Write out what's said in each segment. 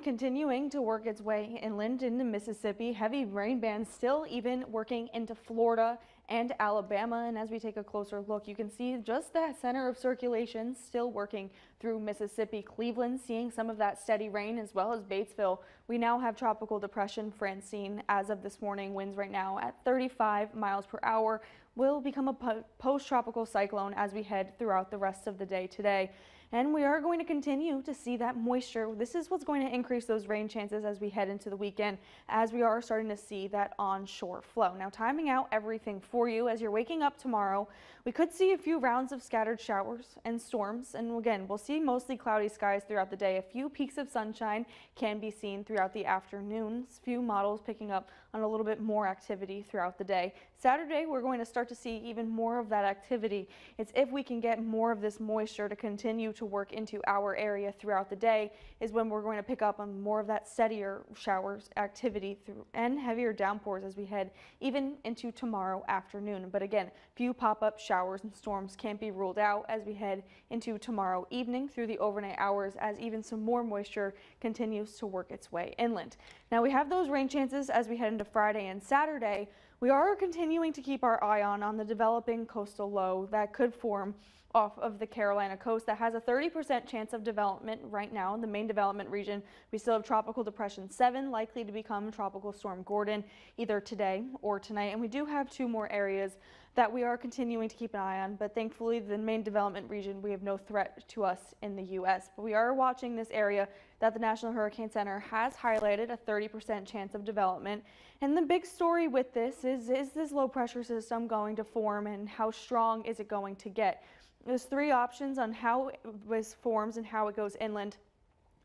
continuing to work its way inland into Mississippi. Heavy rain bands still even working into Florida and Alabama. And as we take a closer look, you can see just that center of circulation still working through Mississippi. Cleveland seeing some of that steady rain, as well as Batesville. We now have Tropical Depression Francine as of this morning. Winds right now at 35 miles per hour. Will become a post-tropical cyclone as we head throughout the rest of the day today. And we are going to continue to see that moisture. This is what's going to increase those rain chances as we head into the weekend, as we are starting to see that onshore flow. Now, timing out everything for you as you're waking up tomorrow, we could see a few rounds of scattered showers and storms. And again, we'll see mostly cloudy skies throughout the day. A few peaks of sunshine can be seen throughout the afternoons. Few models picking up on a little bit more activity throughout the day. Saturday, we're going to start to see even more of that activity. It's if we can get more of this moisture to continue to work into our area throughout the day is when we're going to pick up on more of that steadier showers activity and heavier downpours as we head even into tomorrow afternoon. But again, few pop-up showers and storms can't be ruled out as we head into tomorrow evening through the overnight hours, as even some more moisture continues to work its way inland. Now we have those rain chances as we head into Friday and Saturday. We are continuing to keep our eye on the developing coastal low that could form off of the Carolina coast that has a 30% chance of development right now in the main development region. We still have Tropical Depression 7 likely to become Tropical Storm Gordon either today or tonight. And we do have two more areas that we are continuing to keep an eye on, but thankfully the main development region, we have no threat to us in the U.S. But we are watching this area that the National Hurricane Center has highlighted a 30% chance of development. And the big story with this is this low pressure system going to form and how strong is it going to get? There's three options on how it forms and how it goes inland.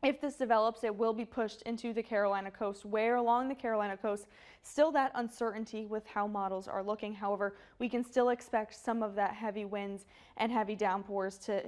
If this develops, it will be pushed into the Carolina coast. Where along the Carolina coast, still that uncertainty with how models are looking. However, we can still expect some of that heavy winds and heavy downpours to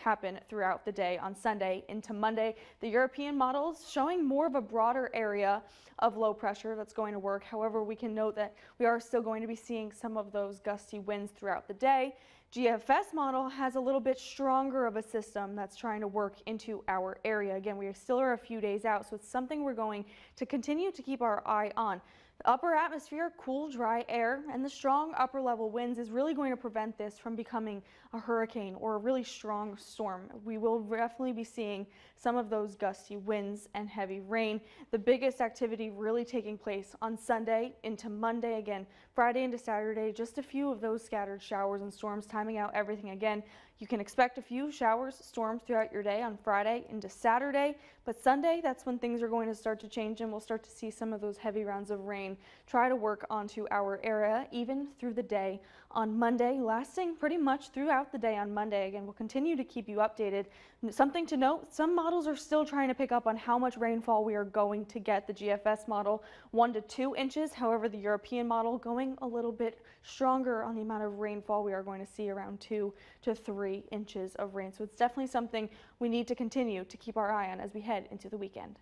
happen throughout the day on Sunday into Monday. The European models showing more of a broader area of low pressure that's going to work. However, we can note that we are still going to be seeing some of those gusty winds throughout the day. GFS model has a little bit stronger of a system that's trying to work into our area. Again, we still are a few days out, so it's something we're going to continue to keep our eye on. The upper atmosphere, cool, dry air, and the strong upper level winds is really going to prevent this from becoming a hurricane or a really strong storm. We will definitely be seeing some of those gusty winds and heavy rain. The biggest activity really taking place on Sunday into Monday, again, Friday into Saturday, just a few of those scattered showers and storms, timing out everything again. You can expect a few showers, storms throughout your day on Friday into Saturday, but Sunday, that's when things are going to start to change and we'll start to see some of those heavy rounds of rain try to work onto our area even through the day on Monday, lasting pretty much throughout the day on Monday. Again, we'll continue to keep you updated. Something to note, some models are still trying to pick up on how much rainfall we are going to get. The GFS model 1 to 2 inches. However, the European model going a little bit stronger on the amount of rainfall. We are going to see around 2 to 3 inches of rain. So it's definitely something we need to continue to keep our eye on as we head into the weekend.